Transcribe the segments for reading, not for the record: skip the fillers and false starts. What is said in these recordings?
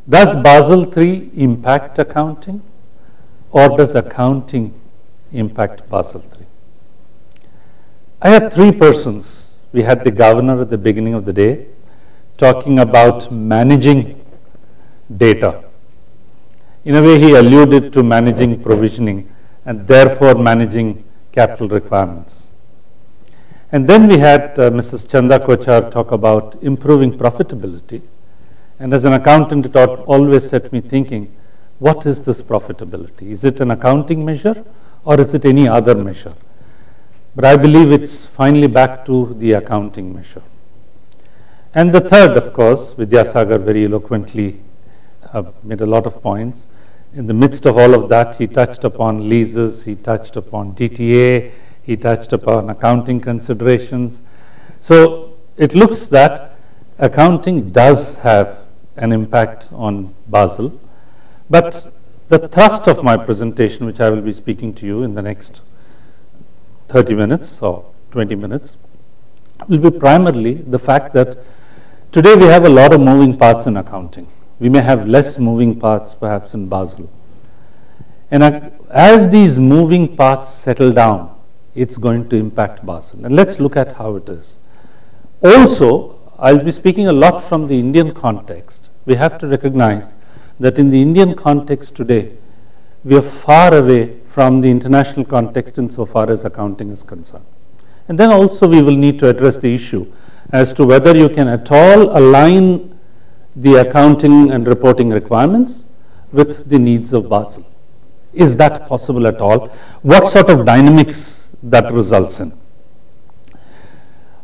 Does Basel III impact accounting, or does accounting impact Basel III? I had three persons. We had the governor at the beginning of the day talking about managing data. In a way, he alluded to managing provisioning and therefore managing capital requirements. And then we had Mrs. Chanda Kochar talk about improving profitability. And as an accountant, it always set me thinking, what is this profitability? Is it an accounting measure or is it any other measure? But I believe it's finally back to the accounting measure. And the third, of course, Vidyasagar very eloquently made a lot of points. In the midst of all of that, he touched upon leases, he touched upon DTA, he touched upon accounting considerations. So it looks that accounting does have an impact on Basel. But the thrust of my presentation, which I will be speaking to you in the next 30 minutes or 20 minutes, will be primarily the fact that today we have a lot of moving parts in accounting. We may have less moving parts perhaps in Basel. And as these moving parts settle down, it's going to impact Basel. And let's look at how it is. Also, I'll be speaking a lot from the Indian context. We have to recognize that in the Indian context today, we are far away from the international context insofar as accounting is concerned. And then also we will need to address the issue as to whether you can at all align the accounting and reporting requirements with the needs of Basel. Is that possible at all? What sort of dynamics that results in?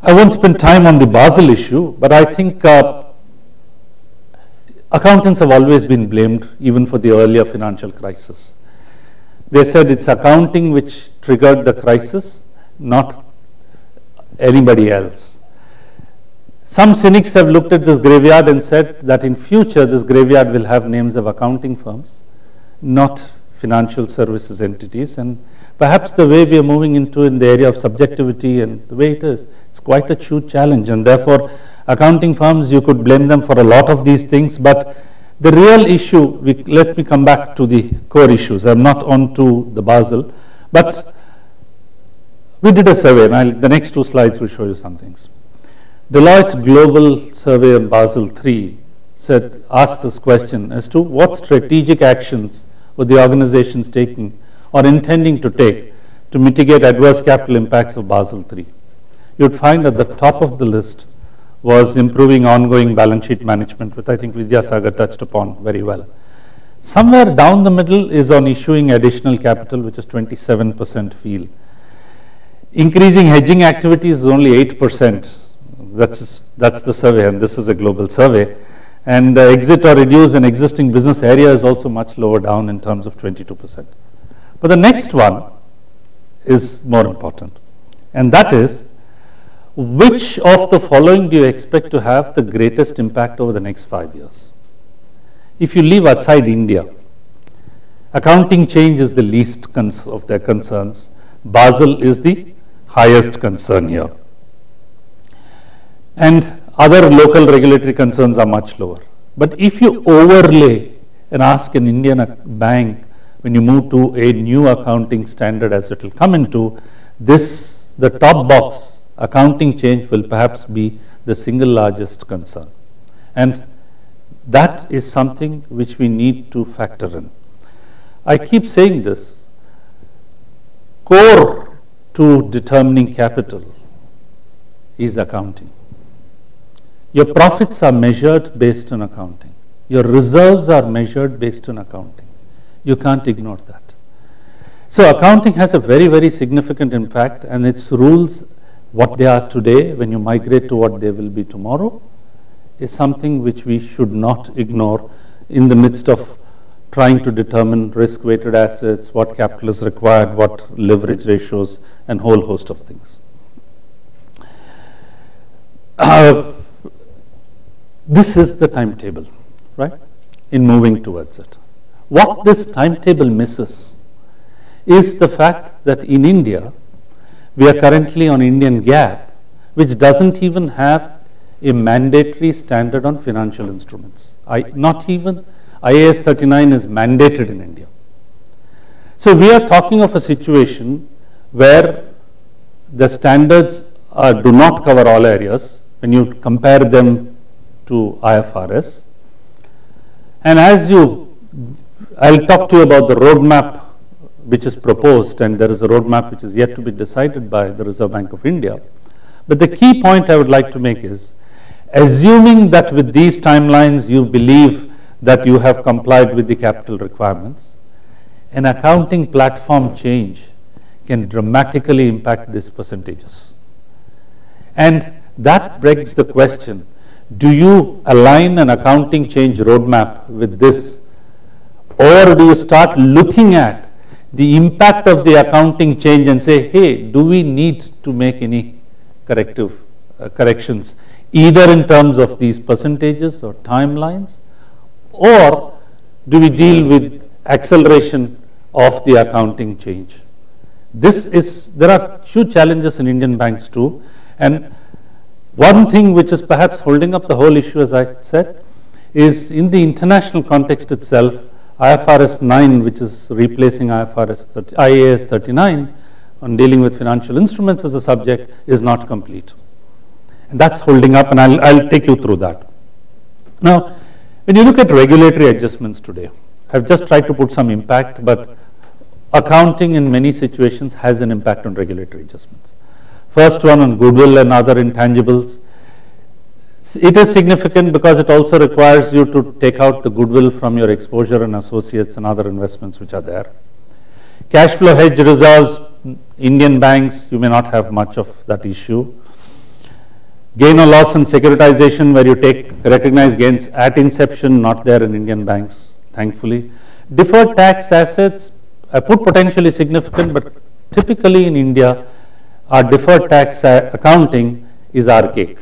I won't spend time on the Basel issue, but I think accountants have always been blamed even for the earlier financial crisis. They said it's accounting which triggered the crisis, not anybody else. Some cynics have looked at this graveyard and said that in future this graveyard will have names of accounting firms, not financial services entities. And perhaps the way we are moving into in the area of subjectivity and the way it is, it's quite a huge challenge. And therefore, accounting firms, you could blame them for a lot of these things. But the real issue, let me come back to the core issues. I'm not on to the Basel. But we did a survey, and the next two slides will show you some things. Deloitte Global Survey on Basel III asked this question as to what strategic actions were the organizations taking or intending to take to mitigate adverse capital impacts of Basel III. You'd find at the top of the list was improving ongoing balance sheet management, which I think Vidyasagar touched upon very well. Somewhere down the middle is on issuing additional capital, which is 27% feel. Increasing hedging activities is only 8%. That's the survey, and this is a global survey. And exit or reduce an existing business area is also much lower down in terms of 22%. But the next one is more important, and that is, which of the following do you expect to have the greatest impact over the next 5 years? If you leave aside India, accounting change is the least of their concerns. Basel is the highest concern here. And other local regulatory concerns are much lower. But if you overlay and ask an Indian bank, when you move to a new accounting standard as it will come into, the top box, accounting change, will perhaps be the single largest concern. And that is something which we need to factor in. I keep saying this, core to determining capital is accounting. Your profits are measured based on accounting. Your reserves are measured based on accounting. You can't ignore that. So accounting has a very, very significant impact, and its rules, what they are today, when you migrate to what they will be tomorrow, is something which we should not ignore in the midst of trying to determine risk-weighted assets, what capital is required, what leverage ratios, and whole host of things. This is the timetable, right, in moving towards it. What this timetable misses is the fact that in India, we are currently on Indian GAAP, which doesn't even have a mandatory standard on financial instruments. Not even IAS 39 is mandated in India. So we are talking of a situation where the standards do not cover all areas when you compare them to IFRS. And I'll talk to you about the roadmap which is proposed, and there is a roadmap which is yet to be decided by the Reserve Bank of India. But the key point I would like to make is, assuming that with these timelines you believe that you have complied with the capital requirements, an accounting platform change can dramatically impact these percentages. And that begs the question, do you align an accounting change roadmap with this, or do you start looking at the impact of the accounting change and say, hey, do we need to make any corrections, either in terms of these percentages or timelines, or do we deal with acceleration of the accounting change? There are huge challenges in Indian banks too, and one thing which is perhaps holding up the whole issue, as I said, is in the international context itself, IFRS 9, which is replacing IAS 39 on dealing with financial instruments as a subject, is not complete. And that's holding up, and I'll take you through that. Now, when you look at regulatory adjustments today, I've just tried to put some impact, but accounting in many situations has an impact on regulatory adjustments. First one on goodwill and other intangibles. It is significant because it also requires you to take out the goodwill from your exposure and associates and other investments which are there. Cash flow hedge reserves, Indian banks, you may not have much of that issue. Gain or loss on securitization, where you recognize gains at inception, not there in Indian banks, thankfully. Deferred tax assets, I put potentially significant, but typically in India, our deferred tax accounting is archaic,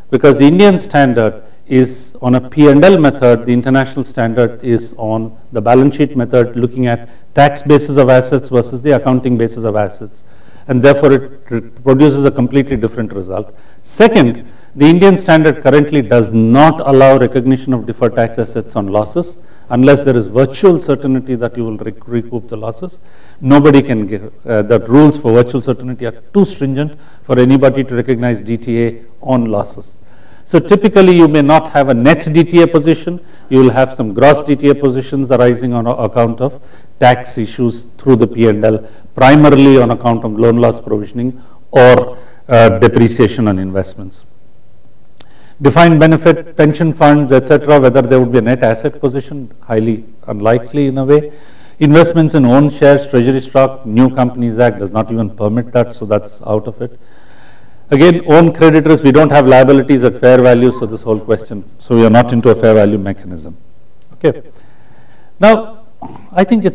because the Indian standard is on a P&L method, the international standard is on the balance sheet method, looking at tax basis of assets versus the accounting basis of assets, and therefore it produces a completely different result. Second, the Indian standard currently does not allow recognition of deferred tax assets on losses unless there is virtual certainty that you will recoup the losses. Nobody can give, the rules for virtual certainty are too stringent for anybody to recognize DTA on losses. So typically you may not have a net DTA position, you will have some gross DTA positions arising on account of tax issues through the P&L, primarily on account of loan loss provisioning or depreciation on investments. Defined benefit, pension funds, etc., whether there would be a net asset position, highly unlikely in a way. Investments in own shares, treasury stock, New Companies Act does not even permit that, so that's out of it. Again, own creditors, we don't have liabilities at fair value, so this whole question, so we are not into a fair value mechanism. Okay. Now, I think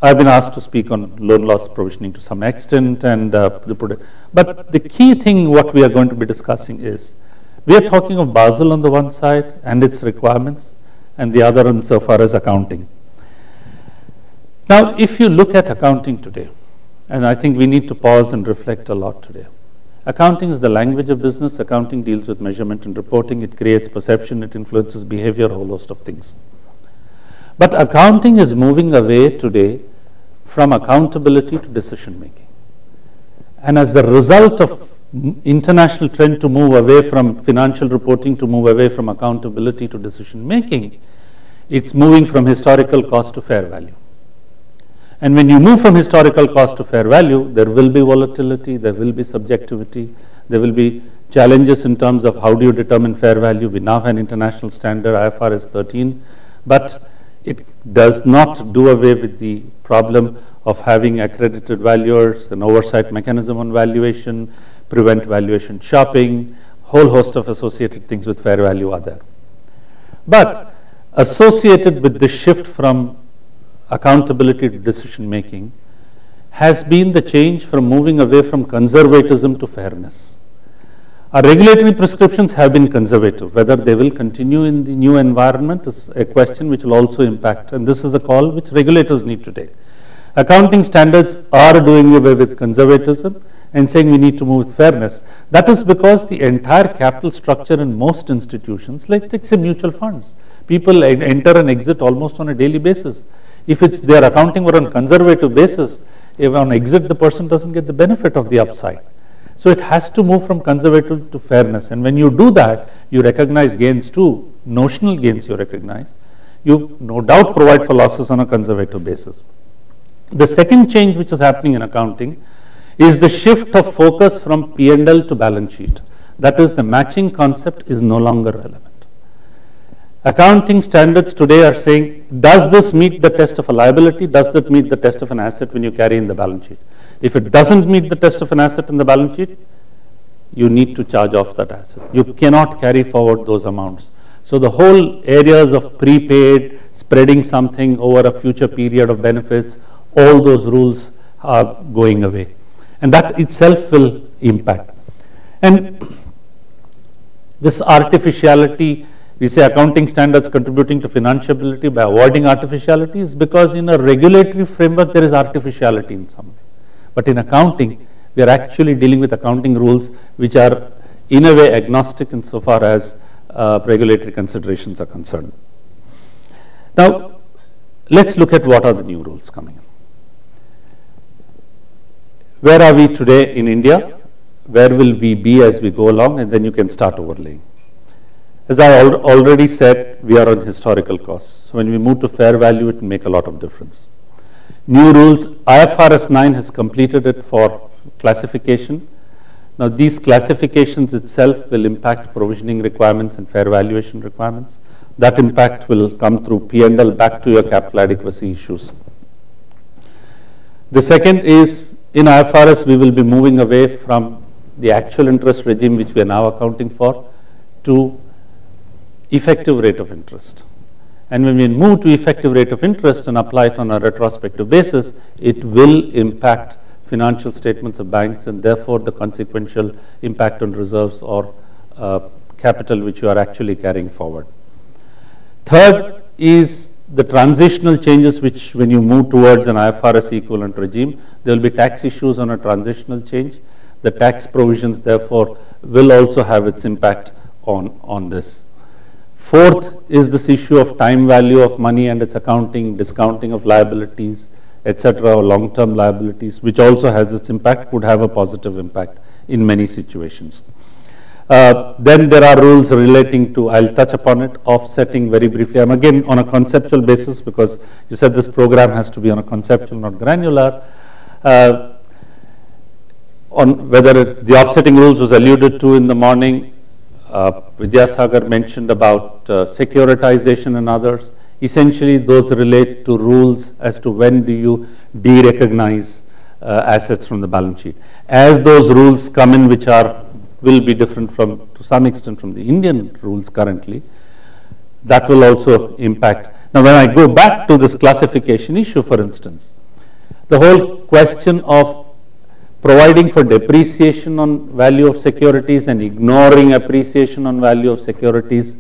I've been asked to speak on loan loss provisioning to some extent, and but the key thing what we are going to be discussing is, we are talking of Basel on the one side and its requirements, and the other insofar as accounting. Now, if you look at accounting today, and I think we need to pause and reflect a lot today. Accounting is the language of business. Accounting deals with measurement and reporting. It creates perception. It influences behavior, a whole host of things. But accounting is moving away today from accountability to decision making. And as a result of international trend to move away from financial reporting, to move away from accountability to decision making, it's moving from historical cost to fair value. And when you move from historical cost to fair value, there will be volatility, there will be subjectivity, there will be challenges in terms of how do you determine fair value. We now have an international standard, IFRS 13, but it does not do away with the problem of having accredited valuers, an oversight mechanism on valuation, prevent valuation shopping, whole host of associated things with fair value are there. But associated with the shift from accountability to decision making has been the change from moving away from conservatism to fairness. Our regulatory prescriptions have been conservative. Whether they will continue in the new environment is a question which will also impact, and this is a call which regulators need to take. Accounting standards are doing away with conservatism and saying we need to move with fairness. That is because the entire capital structure in most institutions, like say mutual funds, people enter and exit almost on a daily basis. If it's their accounting were on conservative basis, if on exit the person doesn't get the benefit of the upside. So it has to move from conservative to fairness, and when you do that, you recognize gains too, notional gains you recognize. You no doubt provide for losses on a conservative basis. The second change which is happening in accounting is the shift of focus from P&L to balance sheet. That is, the matching concept is no longer relevant. Accounting standards today are saying, does this meet the test of a liability? Does that meet the test of an asset when you carry in the balance sheet? If it doesn't meet the test of an asset in the balance sheet, you need to charge off that asset. You cannot carry forward those amounts. So the whole areas of prepaid, spreading something over a future period of benefits, all those rules are going away. And that itself will impact. And this artificiality, we say accounting standards contributing to financiability by avoiding artificiality, is because in a regulatory framework there is artificiality in some way. But in accounting, we are actually dealing with accounting rules which are in a way agnostic insofar as regulatory considerations are concerned. Now, let's look at what are the new rules coming in. Where are we today in India? Where will we be as we go along? And then you can start overlaying. As I already said, we are on historical costs. So when we move to fair value, it will make a lot of difference. New rules, IFRS 9 has completed it for classification. Now these classifications itself will impact provisioning requirements and fair valuation requirements. That impact will come through P&L back to your capital adequacy issues. The second is, in IFRS, we will be moving away from the actual interest regime which we are now accounting for to effective rate of interest. And when we move to effective rate of interest and apply it on a retrospective basis, it will impact financial statements of banks and therefore the consequential impact on reserves or capital which you are actually carrying forward. Third is the transitional changes which when you move towards an IFRS equivalent regime, there will be tax issues on a transitional change. The tax provisions therefore will also have its impact on this. Fourth is this issue of time value of money and its accounting, discounting of liabilities, etc., or long-term liabilities, which also has its impact, would have a positive impact in many situations. Then there are rules relating to, I'll touch upon it, offsetting very briefly. I'm again on a conceptual basis because you said this program has to be on a conceptual, not granular. On whether it's the offsetting rules was alluded to in the morning. Vidyasagar mentioned about securitization and others. Essentially, those relate to rules as to when do you de-recognize assets from the balance sheet. As those rules come in, which will be different from, to some extent, from the Indian rules currently, that will also impact. Now, when I go back to this classification issue, for instance, the whole question of providing for depreciation on value of securities and ignoring appreciation on value of securities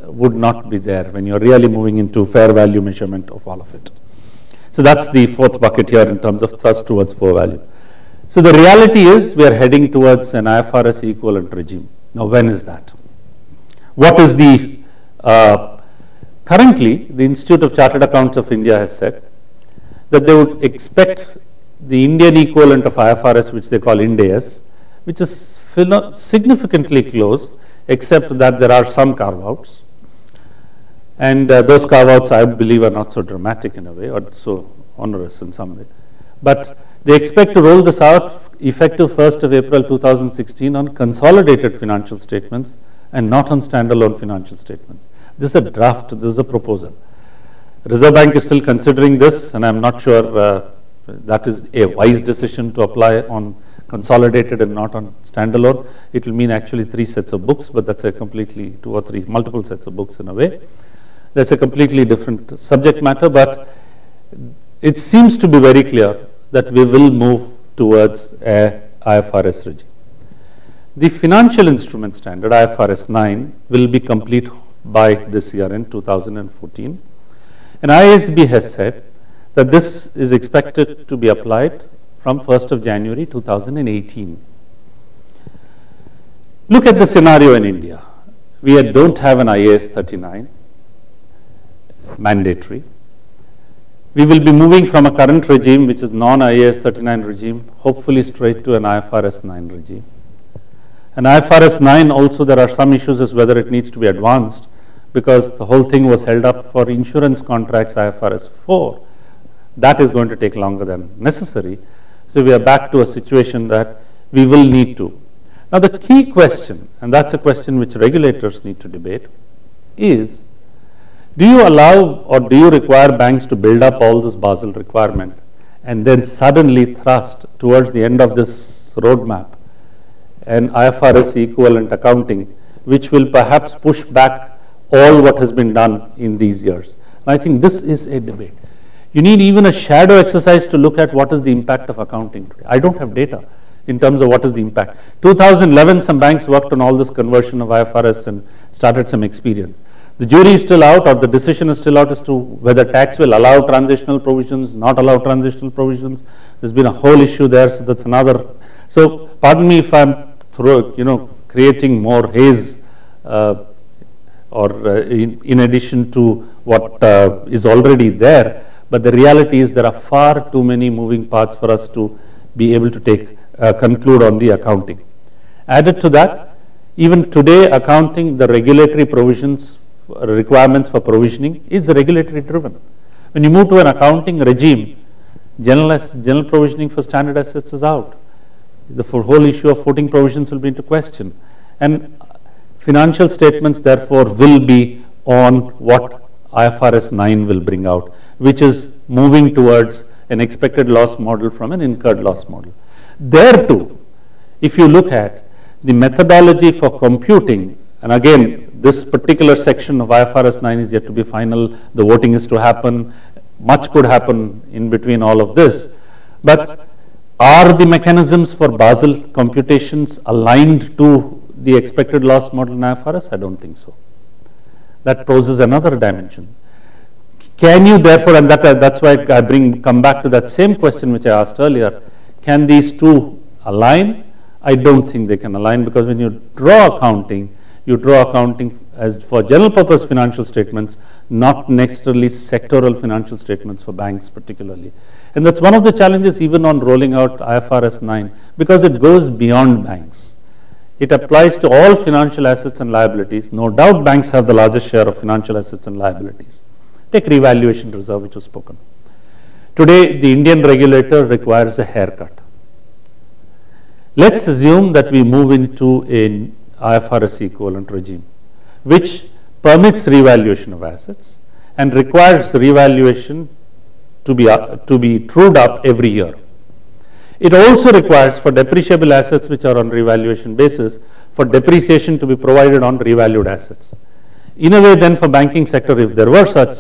would not be there when you're really moving into fair value measurement of all of it. So that's the fourth bucket here in terms of thrust towards fair value. So the reality is we are heading towards an IFRS equivalent regime. Now when is that? What is the, currently the Institute of Chartered Accountants of India has said that they would expect the Indian equivalent of IFRS, which they call Ind AS, which is significantly close, except that there are some carve-outs. And those carve-outs, I believe, are not so dramatic in a way, or so onerous in some way. But they expect to roll this out effective 1st of April 2016 on consolidated financial statements and not on standalone financial statements. This is a draft, this is a proposal. Reserve Bank is still considering this, and I'm not sure that is a wise decision to apply on consolidated and not on standalone. It will mean actually 3 sets of books, but that's a completely 2 or 3 multiple sets of books in a way. That's a completely different subject matter, but it seems to be very clear that we will move towards a IFRS regime. The financial instrument standard, IFRS 9, will be complete by this year in 2014. And IASB has said that this is expected to be applied from 1st of January 2018. Look at the scenario in India. We don't have an IAS 39 mandatory. We will be moving from a current regime, which is non-IAS 39 regime, hopefully straight to an IFRS 9 regime. And IFRS 9 also, there are some issues as whether it needs to be advanced, because the whole thing was held up for insurance contracts IFRS 4. That is going to take longer than necessary. So we are back to a situation that we will need to. Now the key question, and that's a question which regulators need to debate, is do you allow or do you require banks to build up all this Basel requirement and then suddenly thrust towards the end of this roadmap an IFRS equivalent accounting, which will perhaps push back all what has been done in these years? And I think this is a debate. You need even a shadow exercise to look at what is the impact of accounting today. I don't have data in terms of what is the impact. 2011, some banks worked on all this conversion of IFRS and started some experience. The jury is still out, or the decision is still out as to whether tax will allow transitional provisions, not allow transitional provisions. There's been a whole issue there, so that's another. So pardon me if I'm creating more haze in addition to what is already there. But the reality is there are far too many moving parts for us to be able to conclude on the accounting. Added to that, even today accounting, the regulatory provisions, requirements for provisioning is regulatory driven. When you move to an accounting regime, general provisioning for standard assets is out. The whole issue of floating provisions will be into question. And financial statements therefore will be on what IFRS 9 will bring out, which is moving towards an expected loss model from an incurred loss model. There too, if you look at the methodology for computing, and again, this particular section of IFRS 9 is yet to be final, the voting is to happen, much could happen in between all of this, but are the mechanisms for Basel computations aligned to the expected loss model in IFRS? I don't think so. That poses another dimension. Can you therefore, and that's why I come back to that same question which I asked earlier, can these two align? I don't think they can align, because when you draw accounting as for general purpose financial statements, not necessarily sectoral financial statements for banks particularly. And that's one of the challenges even on rolling out IFRS 9, because it goes beyond banks. It applies to all financial assets and liabilities. No doubt banks have the largest share of financial assets and liabilities. Take revaluation reserve, which was spoken. Today, the Indian regulator requires a haircut. Let's assume that we move into an IFRS equivalent regime, which permits revaluation of assets and requires revaluation to be trued up every year. It also requires for depreciable assets which are on revaluation basis for depreciation to be provided on revalued assets. In a way then, for banking sector, if there were such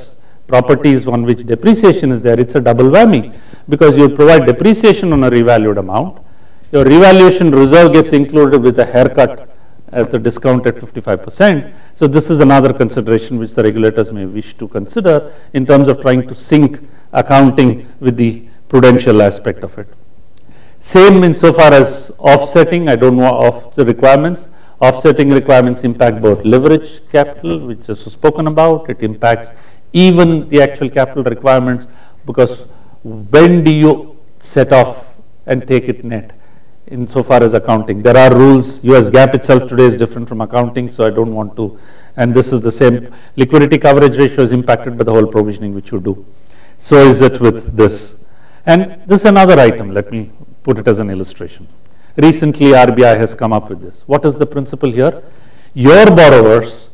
properties on which depreciation is there, it's a double whammy, because you provide depreciation on a revalued amount, your revaluation reserve gets included with a haircut at the discount at 55%. So this is another consideration which the regulators may wish to consider in terms of trying to sync accounting with the prudential aspect of it. Same insofar as offsetting. I don't know of the requirements. Offsetting requirements impact both leverage capital, which is spoken about. It impacts even the actual capital requirements, because when do you set off and take it net? Insofar as accounting, there are rules. US GAAP itself today is different from accounting, so I don't want to, and this is the same. Liquidity coverage ratio is impacted by the whole provisioning which you do. So is it with this. And this is another item, let me put it as an illustration. Recently RBI has come up with this. What is the principle here? Your borrowers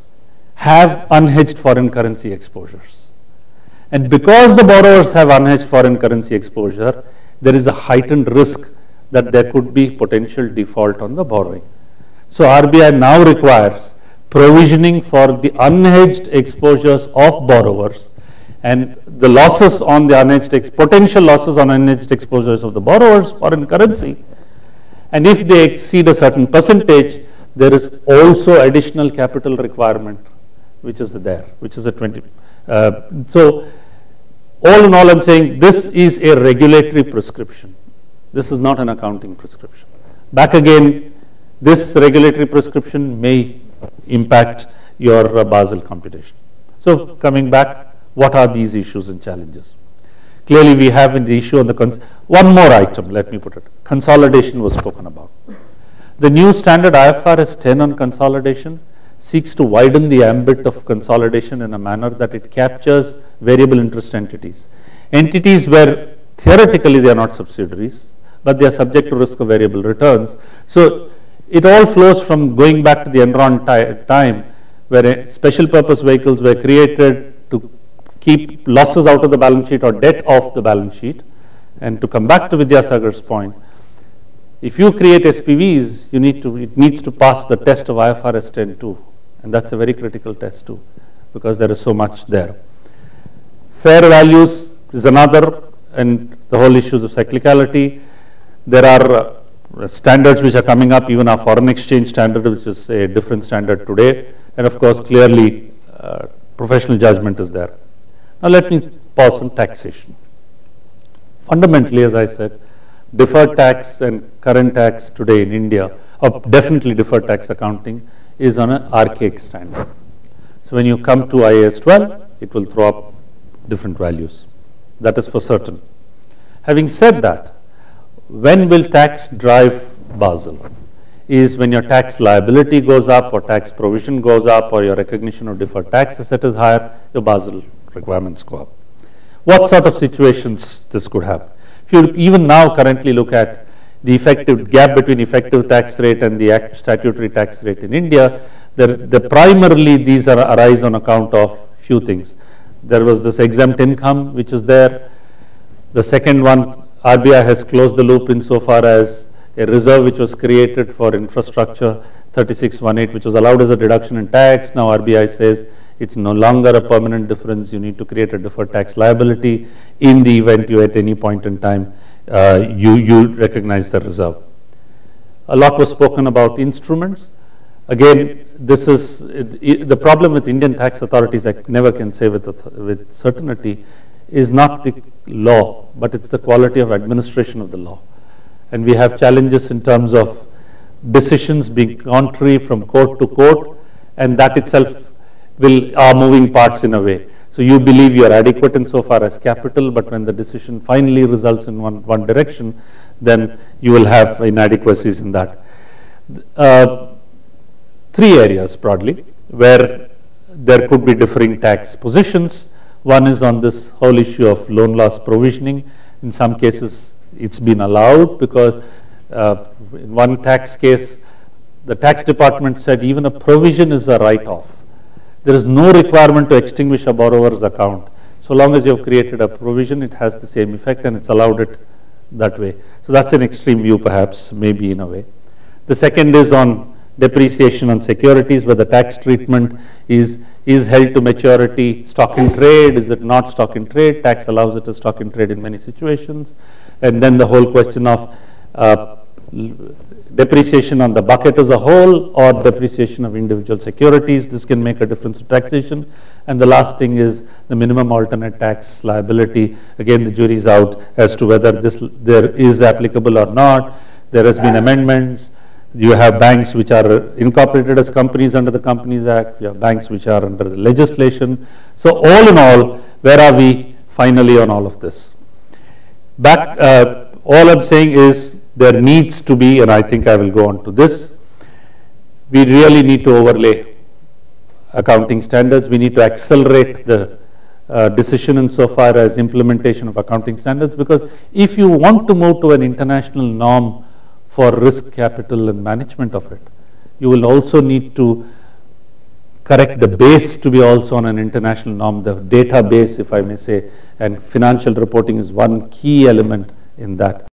have unhedged foreign currency exposures. And because the borrowers have unhedged foreign currency exposure, there is a heightened risk that there could be potential default on the borrowing. So RBI now requires provisioning for the unhedged exposures of borrowers, and the losses on the unhedged, potential losses on unhedged exposures of the borrowers, foreign currency. And if they exceed a certain percentage, there is also additional capital requirement, which is there, which is a 20. So all in all, I'm saying this is a regulatory prescription. This is not an accounting prescription. Back again, this regulatory prescription may impact your Basel computation. So coming back, what are these issues and challenges? Clearly, we have the issue on the one more item, let me put it. Consolidation was spoken about. The new standard IFRS 10 on consolidation seeks to widen the ambit of consolidation in a manner that it captures variable interest entities. Entities where theoretically they are not subsidiaries, but they are subject to risk of variable returns. So it all flows from going back to the Enron time, where special purpose vehicles were created to keep losses out of the balance sheet or debt off the balance sheet. And to come back to Vidyasagar's point, if you create SPVs, it needs to pass the test of IFRS 10 too. And that's a very critical test too, because there is so much there. Fair values is another, and the whole issues of cyclicality. There are standards which are coming up, even our foreign exchange standard, which is a different standard today. And of course, clearly, professional judgment is there. Now let me pause on taxation. Fundamentally, as I said, deferred tax and current tax today in India, or definitely deferred tax accounting, is on an archaic standard. So when you come to IAS 12, it will throw up different values. That is for certain. Having said that, when will tax drive Basel? Is when your tax liability goes up, or tax provision goes up, or your recognition of deferred tax asset is higher, your Basel requirements go up. What sort of situations this could have? If you even now currently look at the effective gap between effective tax rate and the statutory tax rate in India, primarily these arise on account of few things. There was this exempt income which is there. The second one, RBI has closed the loop insofar as a reserve which was created for infrastructure, 3618, which was allowed as a deduction in tax. Now RBI says it's no longer a permanent difference. You need to create a deferred tax liability in the event you at any point in time you recognize the reserve. A lot was spoken about instruments. Again, this is the problem with Indian tax authorities. I never can say with certainty, is not the law, but it's the quality of administration of the law. And we have challenges in terms of decisions being contrary from court to court, and that itself are moving parts in a way. So you believe you are adequate insofar as capital, but when the decision finally results in one direction, then you will have inadequacies in that. Three areas broadly where there could be differing tax positions. One is on this whole issue of loan loss provisioning. In some cases, it's been allowed because in one tax case, the tax department said even a provision is a write-off. There is no requirement to extinguish a borrower's account. So long as you have created a provision, it has the same effect, and it's allowed it that way. So that's an extreme view, perhaps, maybe in a way. The second is on depreciation on securities, where the tax treatment is held to maturity. Stock in trade, is it not stock in trade? Tax allows it as stock in trade in many situations. And then the whole question of depreciation on the bucket as a whole, or depreciation of individual securities. This can make a difference to taxation. And the last thing is the minimum alternate tax liability. Again, the jury is out as to whether there is applicable or not. There has been amendments. You have banks which are incorporated as companies under the Companies Act. You have banks which are under the legislation. So all in all, where are we finally on all of this? All I'm saying is there needs to be, and I think I will go on to this, we really need to overlay accounting standards. We need to accelerate the decision insofar as implementation of accounting standards, because if you want to move to an international norm for risk capital and management of it, you will also need to correct the base to be also on an international norm, the database, if I may say, and financial reporting is one key element in that.